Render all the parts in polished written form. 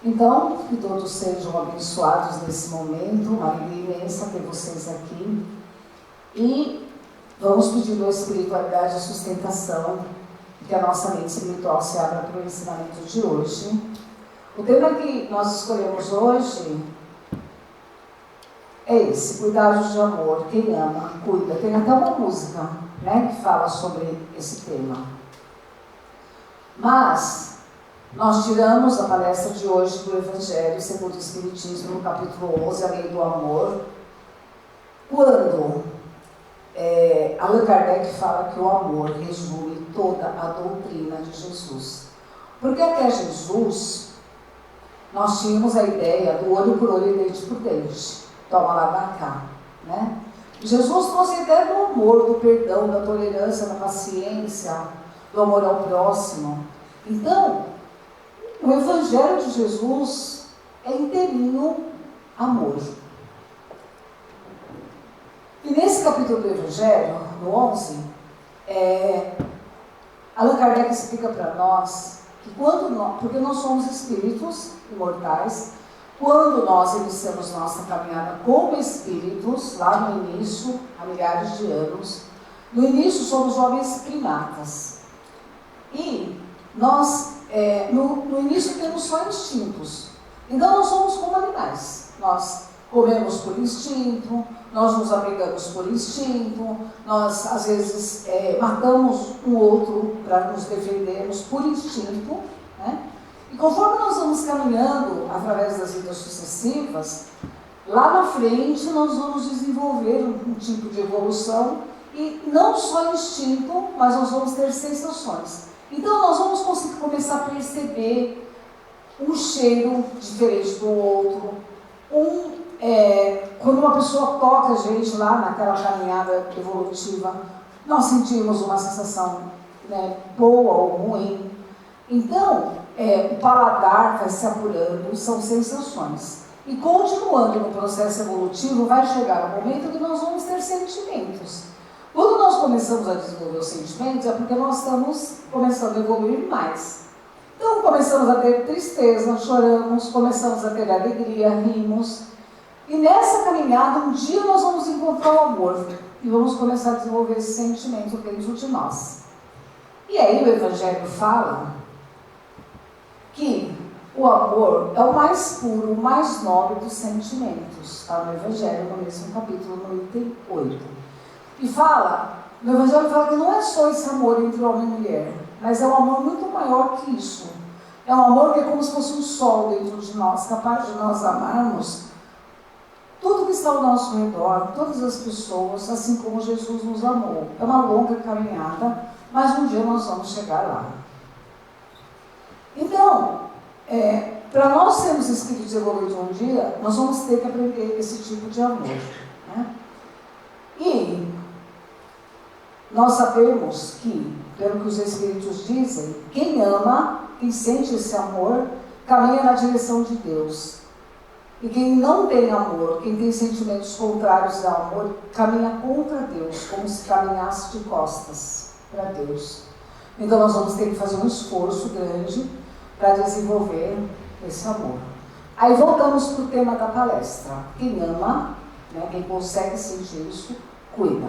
Então, que todos sejam abençoados nesse momento, uma alegria imensa ter vocês aqui. E vamos pedir a espiritualidade e sustentação, que a nossa mente espiritual se abra para o ensinamento de hoje. O tema que nós escolhemos hoje é esse: cuidados de amor. Quem ama, cuida. Tem até uma música, né, que fala sobre esse tema. Mas nós tiramos a palestra de hoje do Evangelho segundo o Espiritismo, no capítulo 11, a lei do amor, quando Allan Kardec fala que o amor resume toda a doutrina de Jesus. Porque até Jesus, nós tínhamos a ideia do olho por olho e dente por dente. Toma lá da cá, né? Jesus trouxe a ideia do amor, do perdão, da tolerância, da paciência, do amor ao próximo. Então, o Evangelho de Jesus é inteirinho amor. E nesse capítulo do Evangelho, no 11, Allan Kardec explica para nós que porque nós somos espíritos imortais, quando nós iniciamos nossa caminhada como espíritos, lá no início, há milhares de anos, no início somos jovens primatas. E nós, no início, temos só instintos. Então, nós somos como animais. Nós comemos por instinto, nós nos apegamos por instinto, nós, às vezes, matamos um outro para nos defendermos por instinto, né? E conforme nós vamos caminhando através das vidas sucessivas, lá na frente nós vamos desenvolver um tipo de evolução, e não só instinto, mas nós vamos ter sensações. Então nós vamos conseguir começar a perceber um cheiro diferente do outro, quando uma pessoa toca a gente lá naquela caminhada evolutiva, nós sentimos uma sensação, né, boa ou ruim. Então, o paladar vai se apurando, são sensações. E continuando no processo evolutivo, vai chegar o momento que nós vamos ter sentimentos. Quando nós começamos a desenvolver os sentimentos, é porque nós estamos começando a evoluir mais. Então, começamos a ter tristeza, choramos, começamos a ter alegria, rimos. E nessa caminhada, um dia nós vamos encontrar o amor e vamos começar a desenvolver esse sentimento dentro de nós. E aí o Evangelho fala que o amor é o mais puro, o mais nobre dos sentimentos. Está no Evangelho, no mesmo capítulo, no item 8. E no Evangelho fala que não é só esse amor entre homem e mulher, mas é um amor muito maior que isso. É um amor que é como se fosse um sol dentro de nós, capaz de nós amarmos tudo que está ao nosso redor, todas as pessoas, assim como Jesus nos amou. É uma longa caminhada, mas um dia nós vamos chegar lá. Então, para nós sermos espíritos evoluídos um dia, nós vamos ter que aprender esse tipo de amor, né? E nós sabemos que, pelo que os Espíritos dizem, quem ama, quem sente esse amor, caminha na direção de Deus. E quem não tem amor, quem tem sentimentos contrários ao amor, caminha contra Deus, como se caminhasse de costas para Deus. Então nós vamos ter que fazer um esforço grande para desenvolver esse amor. Aí voltamos para o tema da palestra. Quem ama, né, quem consegue sentir isso, cuida.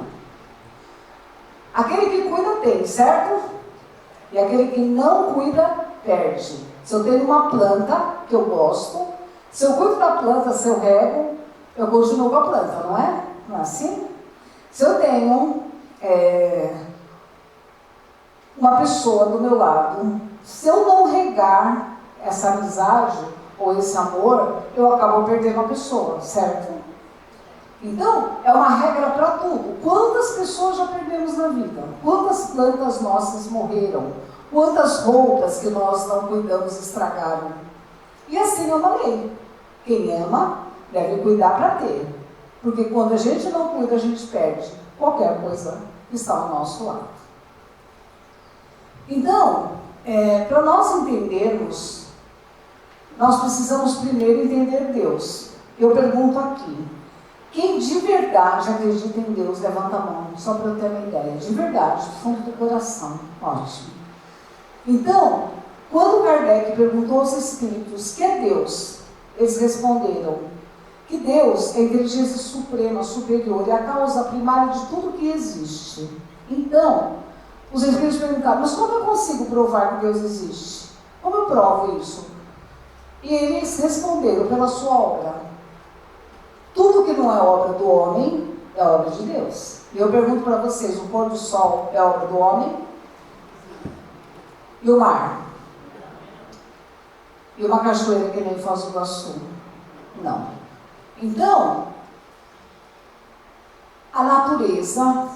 Aquele que cuida tem, certo? E aquele que não cuida, perde. Se eu tenho uma planta que eu gosto, se eu cuido da planta, se eu rego, eu continuo com a planta, não é? Não é assim? Se eu tenho uma pessoa do meu lado, se eu não regar essa amizade ou esse amor, eu acabo perdendo a pessoa, certo? Então, é uma regra para tudo. Quantas pessoas já perdemos na vida? Quantas plantas nossas morreram? Quantas roupas que nós não cuidamos estragaram? E assim é uma lei. Quem ama deve cuidar para ter. Porque quando a gente não cuida, a gente perde qualquer coisa que está ao nosso lado. Então, para nós entendermos, nós precisamos primeiro entender Deus. Eu pergunto aqui, quem de verdade acredita em Deus, levanta a mão, só para eu ter uma ideia. De verdade, do fundo do coração. Ótimo. Então, Quando Kardec perguntou aos espíritos que é Deus, eles responderam que Deus é a inteligência suprema, superior, é a causa primária de tudo que existe. Então, os espíritos perguntaram, mas como eu consigo provar que Deus existe? Como eu provo isso? E eles responderam pela sua obra. Tudo que não é obra do homem é obra de Deus. E eu pergunto para vocês, o pôr do sol é obra do homem? E o mar? E uma cachoeira que nem Foz do Iguaçu? Não. Então, a natureza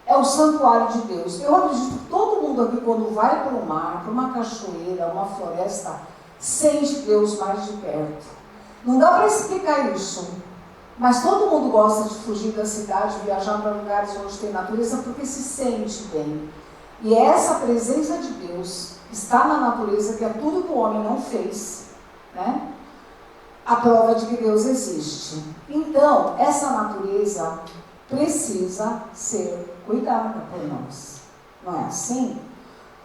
é o santuário de Deus. Eu acredito que todo mundo aqui, quando vai para o mar, para uma cachoeira, uma floresta, sente Deus mais de perto. Não dá para explicar isso, mas todo mundo gosta de fugir da cidade, viajar para lugares onde tem natureza, porque se sente bem. E essa presença de Deus está na natureza, que é tudo que o homem não fez, né? A prova de que Deus existe. Então, essa natureza precisa ser cuidada por nós. Não é assim?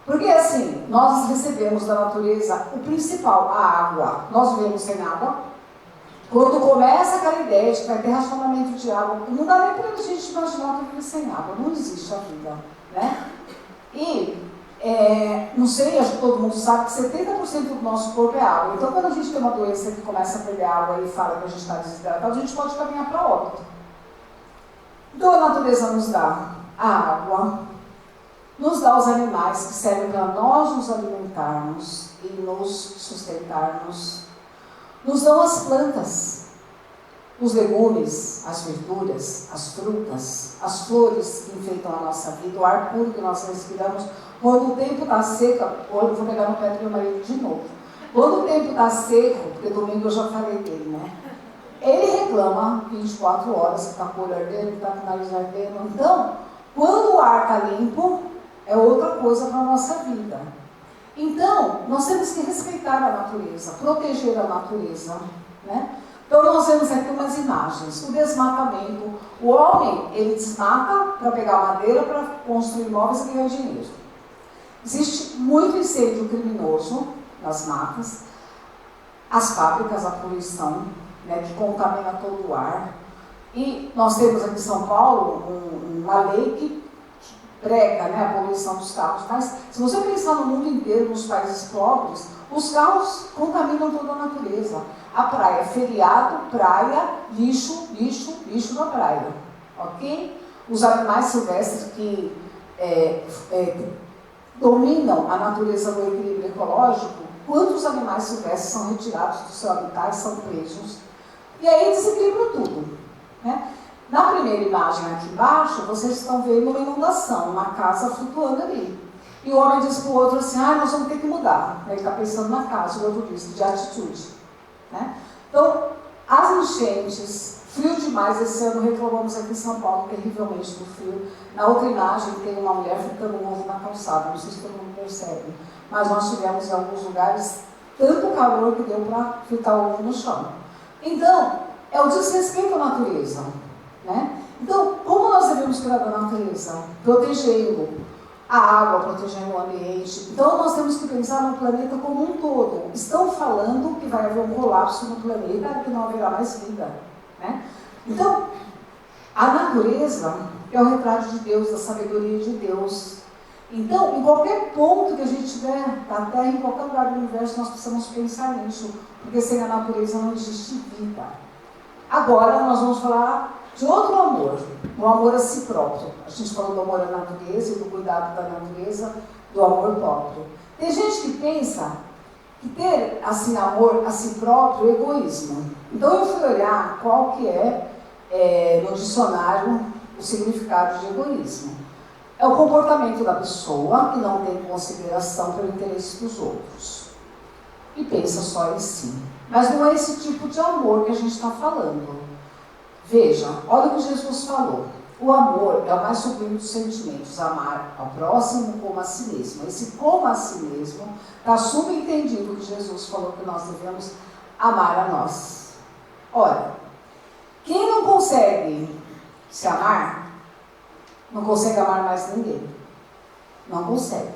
Porque assim, nós recebemos da natureza o principal, a água. Nós vivemos sem água. Quando começa aquela ideia de que vai ter racionamento de água, não dá nem para a gente imaginar que vive sem água. Não existe a vida, né? E não sei, acho que todo mundo sabe que 70% do nosso corpo é água. Então, quando a gente tem uma doença que começa a perder água e fala que a gente está desidratado, a gente pode caminhar para óbito. Então, a natureza nos dá a água, nos dá os animais que servem para nós nos alimentarmos e nos sustentarmos, nos dão as plantas, os legumes, as verduras, as frutas, as flores que enfeitam a nossa vida, o ar puro que nós respiramos. Quando o tempo está seco, hoje eu vou pegar no pé do meu marido de novo. Quando o tempo está seco, porque domingo eu já falei dele, né? Ele reclama 24 horas que está com o olho ardendo, que está com o nariz ardendo. Então, quando o ar está limpo, é outra coisa para a nossa vida. Então, nós temos que respeitar a natureza, proteger a natureza, né? Então, nós vemos aqui umas imagens. O desmatamento. O homem, ele desmata para pegar madeira, para construir imóveis e ganhar dinheiro. Existe muito incêndio criminoso nas matas, as fábricas, a poluição, né, que contamina todo o ar. E nós temos aqui em São Paulo uma lei que prega, né, a poluição dos carros. Mas se você pensar no mundo inteiro, nos países pobres, os carros contaminam toda a natureza. A praia, feriado, praia, lixo, lixo, lixo na praia. Ok? Os animais silvestres que dominam a natureza do equilíbrio ecológico, quantos animais silvestres são retirados do seu habitat e são presos? E aí desequilibra tudo, né? Na primeira imagem aqui embaixo, vocês estão vendo uma inundação, uma casa flutuando ali. E o homem diz para o outro assim, nós vamos ter que mudar. Ele está pensando na casa, o outro diz, de atitude. Né? Então, as enchentes, frio demais, esse ano reclamamos aqui em São Paulo terrivelmente do frio. Na outra imagem tem uma mulher fritando um ovo na calçada, não sei se todo mundo percebe. Mas nós tivemos em alguns lugares tanto calor que deu para fritar o ovo no chão. Então, é o desrespeito à natureza. Né? Então, como nós devemos cuidar da natureza? Protegendo a água, protegendo o ambiente. Então, nós temos que pensar no planeta como um todo. Estão falando que vai haver um colapso no planeta, que não haverá mais vida. Né? Então, a natureza é o retrato de Deus, da sabedoria de Deus. Então, em qualquer ponto que a gente tiver da Terra, em qualquer lugar do universo, nós precisamos pensar nisso, porque sem a natureza não existe vida. Agora, nós vamos falar de outro amor, o amor a si próprio. A gente falou do amor à natureza e do cuidado da natureza, do amor próprio. Tem gente que pensa que ter, assim, amor a si próprio é egoísmo. Então, eu fui olhar qual que no dicionário, o significado de egoísmo. É o comportamento da pessoa que não tem consideração pelo interesse dos outros. E pensa só em si. Mas não é esse tipo de amor que a gente está falando. Veja, olha o que Jesus falou. O amor é o mais sublime dos sentimentos, amar ao próximo como a si mesmo. Esse como a si mesmo está subentendido que Jesus falou que nós devemos amar a nós. Olha, quem não consegue se amar, não consegue amar mais ninguém. Não consegue.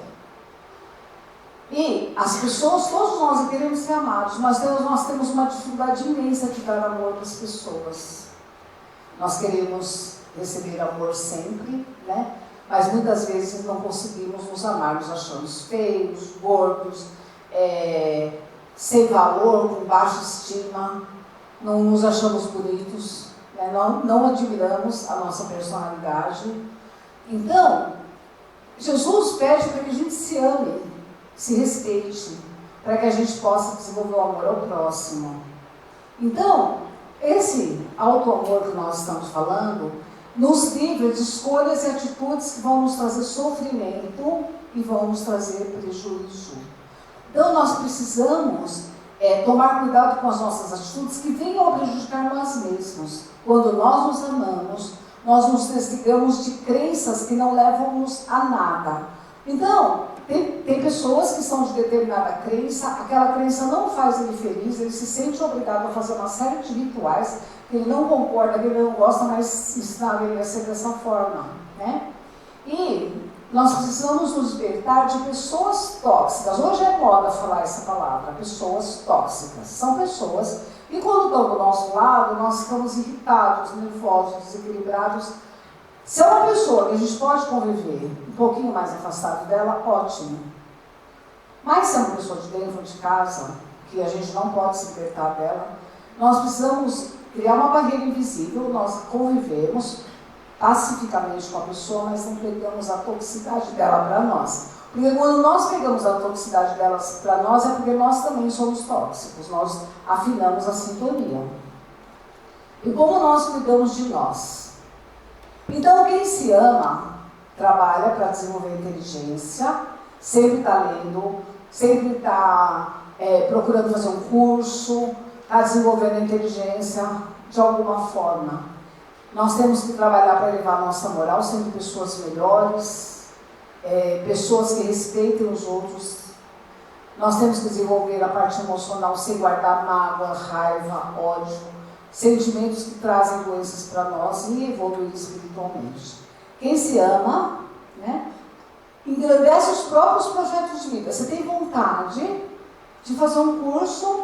E as pessoas, todos nós queremos ser amados, mas nós temos uma dificuldade imensa de dar amor para as pessoas. Nós queremos receber amor sempre, né? Mas muitas vezes não conseguimos nos amar, nos achamos feios, gordos, sem valor, com baixa estima, não nos achamos bonitos, né? Não admiramos a nossa personalidade. Então, Jesus pede para que a gente se ame, se respeite, para que a gente possa desenvolver o amor ao próximo. Então, esse auto-amor que nós estamos falando nos livra de escolhas e atitudes que vão nos trazer sofrimento e vão nos trazer prejuízo. Então, nós precisamos tomar cuidado com as nossas atitudes que venham a prejudicar nós mesmos. Quando nós nos amamos, nós nos desligamos de crenças que não levam-nos a nada. Então, tem pessoas que são de determinada crença, aquela crença não faz ele feliz, ele se sente obrigado a fazer uma série de rituais que ele não concorda, que ele não gosta, mas ensinar ele a ser dessa forma, né? E nós precisamos nos libertar de pessoas tóxicas. Hoje é moda falar essa palavra, pessoas tóxicas. São pessoas que quando estão do nosso lado, nós ficamos irritados, nervosos, desequilibrados. Se é uma pessoa que a gente pode conviver um pouquinho mais afastado dela, ótimo. Mas se é uma pessoa de dentro de casa, que a gente não pode se libertar dela, nós precisamos criar uma barreira invisível, nós convivemos pacificamente com a pessoa, mas não pegamos a toxicidade dela para nós. Porque quando nós pegamos a toxicidade delas para nós, é porque nós também somos tóxicos, nós afinamos a sintonia. E como nós cuidamos de nós? Então, quem se ama, trabalha para desenvolver inteligência, sempre está lendo, sempre está procurando fazer um curso, está desenvolvendo inteligência de alguma forma. Nós temos que trabalhar para elevar a nossa moral, sendo pessoas melhores, pessoas que respeitem os outros. Nós temos que desenvolver a parte emocional sem guardar mágoa, raiva, ódio, sentimentos que trazem doenças para nós e evoluir espiritualmente. Quem se ama, né, engrandece os próprios projetos de vida. Você tem vontade de fazer um curso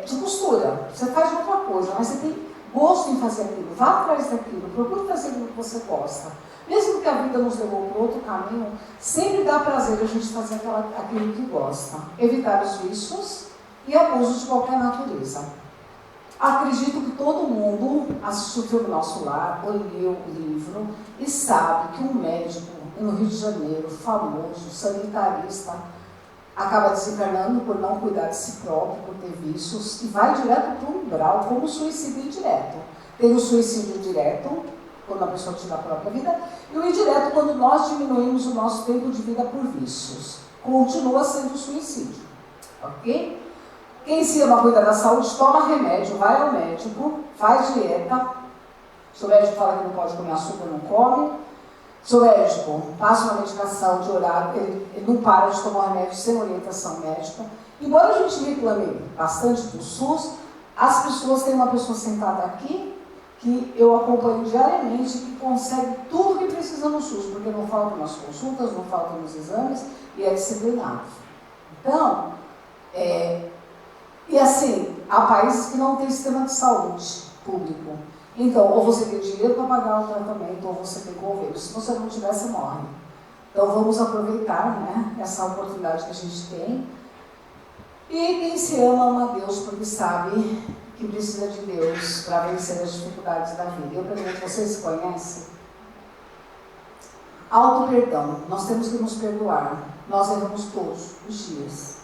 de costura, você faz outra coisa, mas você tem gosto em fazer aquilo, vá atrás daquilo, procure fazer aquilo que você gosta. Mesmo que a vida nos levou para outro caminho, sempre dá prazer a gente fazer aquilo que gosta. Evitar os vícios e abusos de qualquer natureza. Acredito que todo mundo assistiu o filme Nosso Lar, ou leu o livro, e sabe que um médico no Rio de Janeiro, famoso, sanitarista, acaba desencarnando por não cuidar de si próprio, por ter vícios, e vai direto para o umbral, como suicídio indireto. Tem o suicídio direto, quando a pessoa tira a própria vida, e o indireto, quando nós diminuímos o nosso tempo de vida por vícios. Continua sendo suicídio, ok? Quem se ama, cuida da saúde, toma remédio, vai ao médico, faz dieta. Se o médico fala que não pode comer açúcar, não come. Se o médico passa uma medicação de horário, ele não para de tomar remédio sem orientação médica. Embora a gente reclame bastante do SUS, as pessoas têm uma pessoa sentada aqui, que eu acompanho diariamente, que consegue tudo que precisa no SUS, porque não faltam nas consultas, não faltam nos exames, e é disciplinado. Então, e assim, há países que não têm sistema de saúde público. Então, ou você tem dinheiro para pagar o tratamento, ou você tem convênio. Se você não tiver, você morre. Então, vamos aproveitar, né, essa oportunidade que a gente tem. E quem se ama, ama Deus, porque sabe que precisa de Deus para vencer as dificuldades da vida. Eu pergunto, vocês conhecem? Auto-perdão. Nós temos que nos perdoar. Nós erramos todos os dias.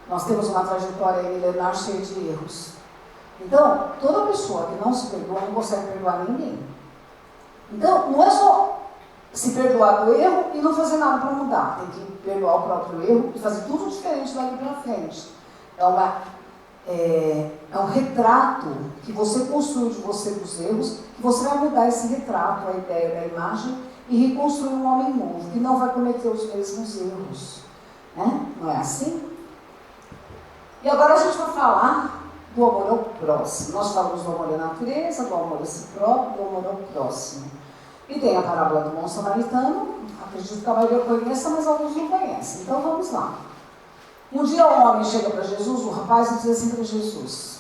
Nós temos uma trajetória milenar cheia de erros. Então, toda pessoa que não se perdoa não consegue perdoar ninguém. Então, não é só se perdoar do erro e não fazer nada para mudar. Tem que perdoar o próprio erro e fazer tudo diferente dali para frente. É um retrato que você construiu de você dos erros, que você vai mudar esse retrato, a ideia da imagem, e reconstruir um homem novo, que não vai cometer os mesmos erros. Né? Não é assim? E agora a gente vai falar do amor ao próximo. Nós falamos do amor à natureza, do amor a si próprio, do amor ao próximo. E tem a parábola do bom samaritano, a acredito que a maioria conheça, mas alguns não conhecem. Então vamos lá. Um dia um homem chega para Jesus, um rapaz, e diz assim para Jesus: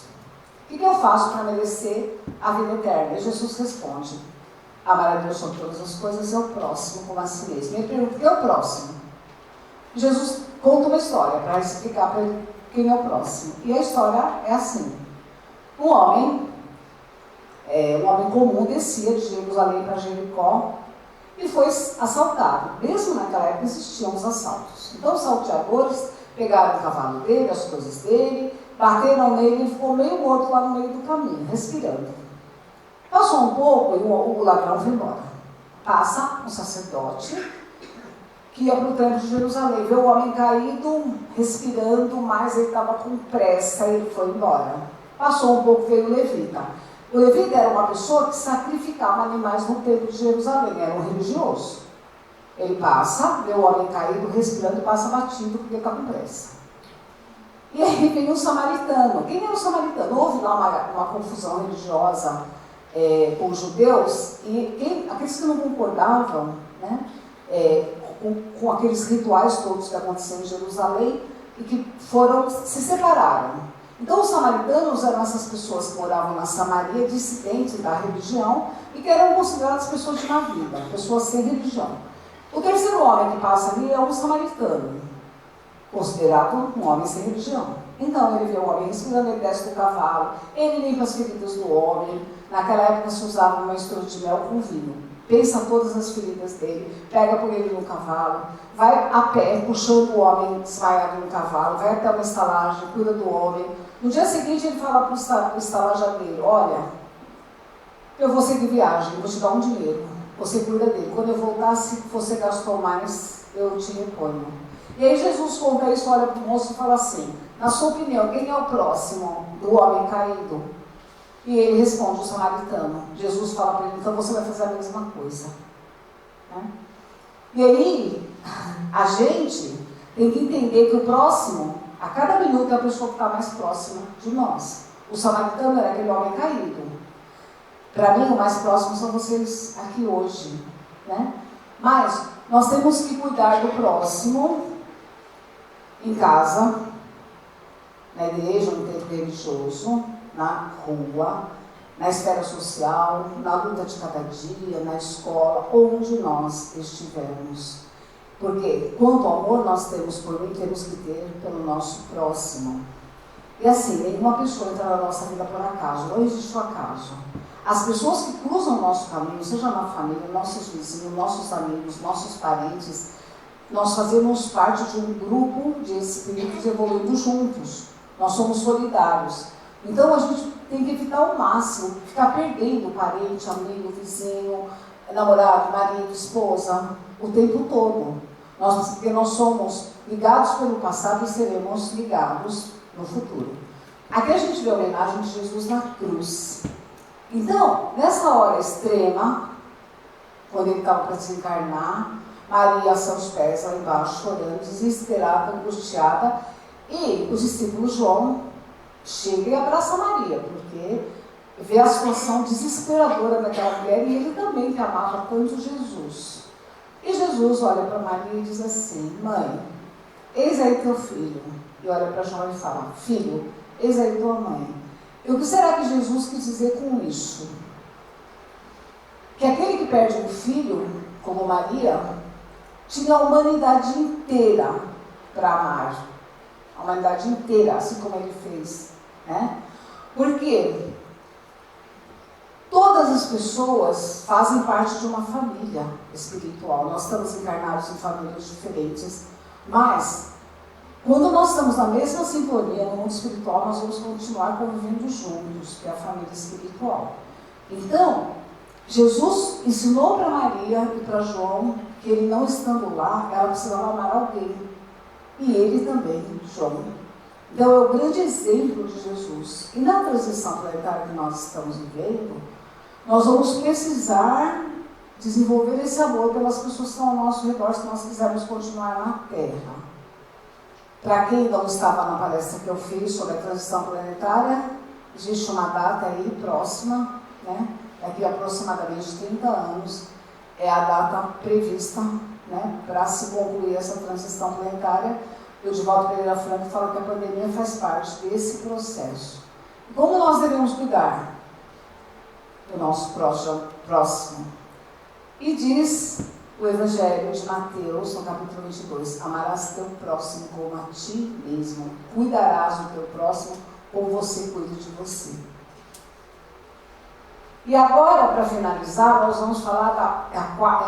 o que eu faço para merecer a vida eterna? E Jesus responde: amar a Deus sobre todas as coisas é o próximo como a si mesmo. E ele pergunta: quem é o próximo? Jesus conta uma história para explicar para ele quem é o próximo. E a história é assim: um homem comum descia de Jerusalém para Jericó e foi assaltado. Mesmo naquela época existiam os assaltos. Então os salteadores pegaram o cavalo dele, as coisas dele, bateram nele e ele ficou meio morto lá no meio do caminho, respirando. Passou um pouco e o ladrão foi embora. Passa um sacerdote que ia para o templo de Jerusalém, vê o homem caído, respirando, mas ele estava com pressa e ele foi embora. Passou um pouco, veio o levita. O levita era uma pessoa que sacrificava animais no templo de Jerusalém, era um religioso. Ele passa, vê o homem caído, respirando, e passa batido porque está com pressa. E aí vem um samaritano. Quem é o samaritano? Houve lá uma confusão religiosa com os judeus, e aqueles que não concordavam, né, com aqueles rituais todos que aconteciam em Jerusalém, e que se separaram. Então os samaritanos eram essas pessoas que moravam na Samaria, dissidentes da religião, e que eram consideradas pessoas de má vida, pessoas sem religião. O terceiro homem que passa ali é um samaritano, considerado um homem sem religião. Então ele vê o homem respirando, ele desce do cavalo, ele limpa as feridas do homem. Naquela época se usava uma mistura de mel com vinho. Pensa todas as feridas dele, pega por ele no cavalo, vai a pé, puxando o homem desmaiado no cavalo, vai até uma estalagem, cuida do homem. No dia seguinte ele fala para o estalajadeiro: olha, eu vou seguir viagem, vou te dar um dinheiro, você cuida dele. Quando eu voltar, se você gastou mais, eu te reponho. E aí Jesus conta isso, olha para o moço e fala assim: na sua opinião, quem é o próximo do homem caído? E ele responde: o samaritano. Jesus fala para ele: então você vai fazer a mesma coisa. Né? E aí, a gente tem que entender que o próximo, a cada minuto, é a pessoa que está mais próxima de nós. O samaritano era aquele homem caído. Para mim, o mais próximo são vocês aqui hoje. Né? Mas nós temos que cuidar do próximo em casa, na igreja, no templo religioso, na rua, na esfera social, na luta de cada dia, na escola, onde nós estivermos. Porque quanto amor nós temos por mim, temos que ter pelo nosso próximo. E assim, nenhuma pessoa entra na nossa vida por acaso, não existe o acaso. As pessoas que cruzam o nosso caminho, seja na família, nossos vizinhos, nossos amigos, nossos parentes, nós fazemos parte de um grupo de espíritos evoluindo juntos. Nós somos solidários. Então a gente tem que evitar ao máximo ficar perdendo parente, amigo, vizinho, namorado, marido, esposa, o tempo todo. Porque nós somos ligados pelo passado e seremos ligados no futuro. Aqui a gente vê a homenagem de Jesus na cruz. Então, nessa hora extrema, quando ele estava para desencarnar, Maria a seus pés lá embaixo, chorando, desesperada, angustiada, e os discípulos João chega e abraça Maria, porque vê a situação desesperadora daquela mulher, e ele também que amava tanto Jesus. E Jesus olha para Maria e diz assim: mãe, eis aí teu filho. E olha para João e fala: filho, eis aí tua mãe. E o que será que Jesus quis dizer com isso? Que aquele que perde um filho, como Maria, tinha a humanidade inteira para amar. A humanidade inteira, assim como ele fez. Né? Porque todas as pessoas fazem parte de uma família espiritual. Nós estamos encarnados em famílias diferentes, mas quando nós estamos na mesma sintonia no mundo espiritual, nós vamos continuar convivendo juntos, que é a família espiritual. Então, Jesus ensinou para Maria e para João que ele não estando lá, ela precisava amar alguém. E ele também, João. Então é o grande exemplo de Jesus. E na transição planetária que nós estamos vivendo, nós vamos precisar desenvolver esse amor pelas pessoas que estão ao nosso redor, se nós quisermos continuar na Terra. Para quem não estava na palestra que eu fiz sobre a transição planetária, existe uma data aí próxima, né? Daqui a aproximadamente 30 anos, é a data prevista né, para se concluir essa transição planetária. O Divaldo Pereira Franco fala que a pandemia faz parte desse processo. Como nós devemos cuidar do nosso próximo? E diz o Evangelho de Mateus, no capítulo 22, amarás teu próximo como a ti mesmo, cuidarás do teu próximo como você cuida de você. E agora, para finalizar, nós vamos falar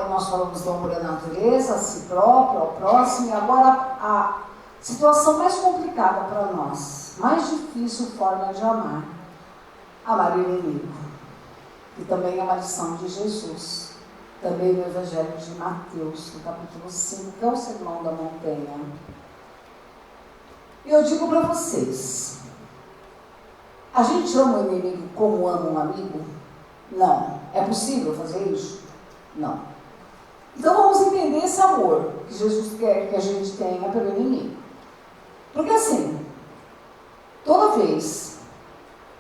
nós falamos do amor à natureza, a si próprio, ao próximo, e agora a situação mais complicada para nós, mais difícil forma de amar o inimigo, que também é uma lição de Jesus, também no Evangelho de Mateus, no capítulo 5, que é o Sermão da Montanha. E eu digo para vocês, a gente ama o inimigo como ama um amigo? Não. É possível fazer isso? Não. Então vamos entender esse amor que Jesus quer que a gente tenha pelo inimigo. Porque assim, toda vez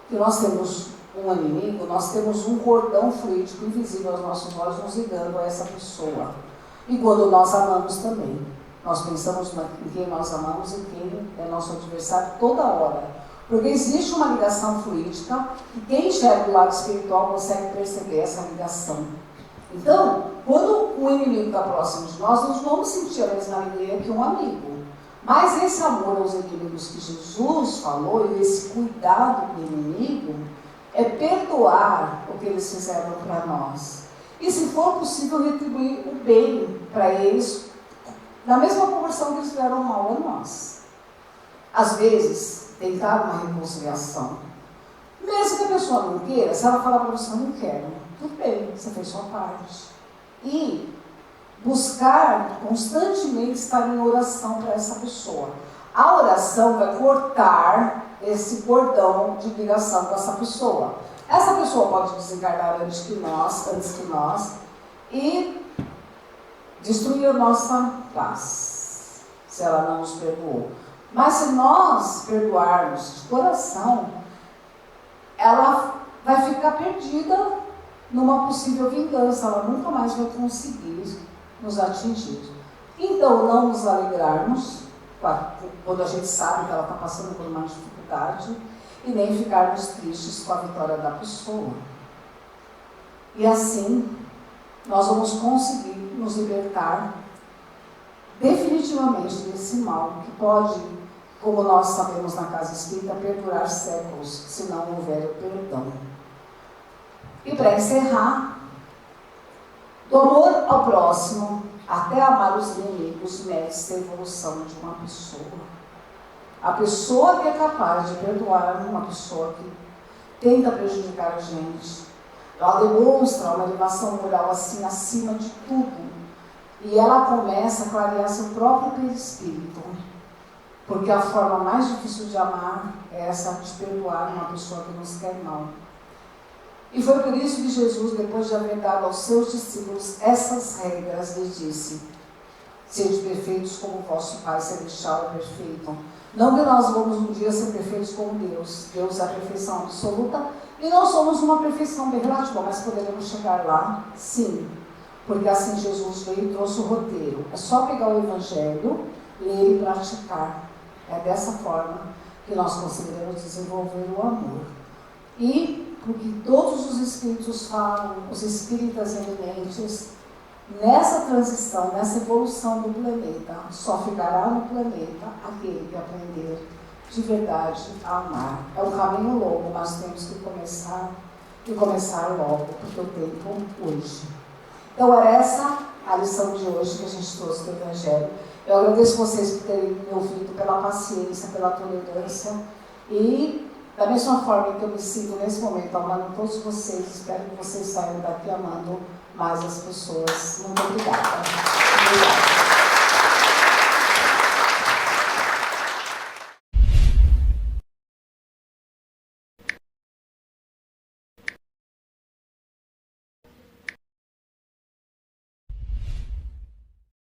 que nós temos um inimigo, nós temos um cordão fluídico invisível aos nossos olhos nos ligando a essa pessoa. E quando nós amamos também, nós pensamos em quem nós amamos e quem é nosso adversário toda hora. Porque existe uma ligação fluídica e quem enxerga o lado espiritual consegue perceber essa ligação. Então, quando o inimigo está próximo de nós, nós vamos sentir a mesma alegria que um amigo. Mas esse amor aos inimigos que Jesus falou e esse cuidado com o inimigo é perdoar o que eles fizeram para nós. E se for possível, retribuir o bem para eles na mesma proporção que eles fizeram mal a nós. Às vezes, tentar uma reconciliação. Mesmo que a pessoa não queira, se ela falar para você, não quero, tudo bem, você fez sua parte. E buscar constantemente estar em oração para essa pessoa. A oração vai cortar esse cordão de ligação com essa pessoa. Essa pessoa pode desencarnar antes que nós, e destruir a nossa paz, se ela não nos perdoou. Mas se nós perdoarmos de coração, ela vai ficar perdida numa possível vingança, ela nunca mais vai conseguir nos atingir. Então, não nos alegrarmos quando a gente sabe que ela está passando por uma dificuldade e nem ficarmos tristes com a vitória da pessoa. E assim, nós vamos conseguir nos libertar definitivamente desse mal que pode, como nós sabemos na casa espírita, perdurar séculos, se não houver o perdão. E para encerrar, do amor ao próximo, até amar os inimigos, mede-se a evolução de uma pessoa. A pessoa que é capaz de perdoar uma pessoa que tenta prejudicar a gente, ela demonstra uma elevação moral assim, acima de tudo. E ela começa a clarear seu próprio perispírito. Porque a forma mais difícil de amar é essa de perdoar uma pessoa que nos quer mal. E foi por isso que Jesus, depois de haver dado aos seus discípulos essas regras, lhes disse: sede perfeitos como o vosso Pai Celestial é perfeito. Não que nós vamos um dia ser perfeitos como Deus. Deus é a perfeição absoluta e nós somos uma perfeição bem relativa, mas poderemos chegar lá, sim. Porque assim Jesus veio e trouxe o roteiro. É só pegar o Evangelho, ler e praticar. É dessa forma que nós conseguiremos desenvolver o amor. E, porque todos os Espíritos falam, os Espíritas eminentes, nessa transição, nessa evolução do planeta, só ficará no planeta aquele que aprender de verdade a amar. É um caminho longo, mas temos que começar, e começar logo, porque o tempo hoje. Então, era essa a lição de hoje que a gente trouxe do Evangelho. Eu agradeço vocês por terem me ouvido, pela paciência, pela tolerância. E, da mesma forma que eu me sinto nesse momento amando todos vocês, espero que vocês saiam daqui amando mais as pessoas. Muito obrigada. Obrigada.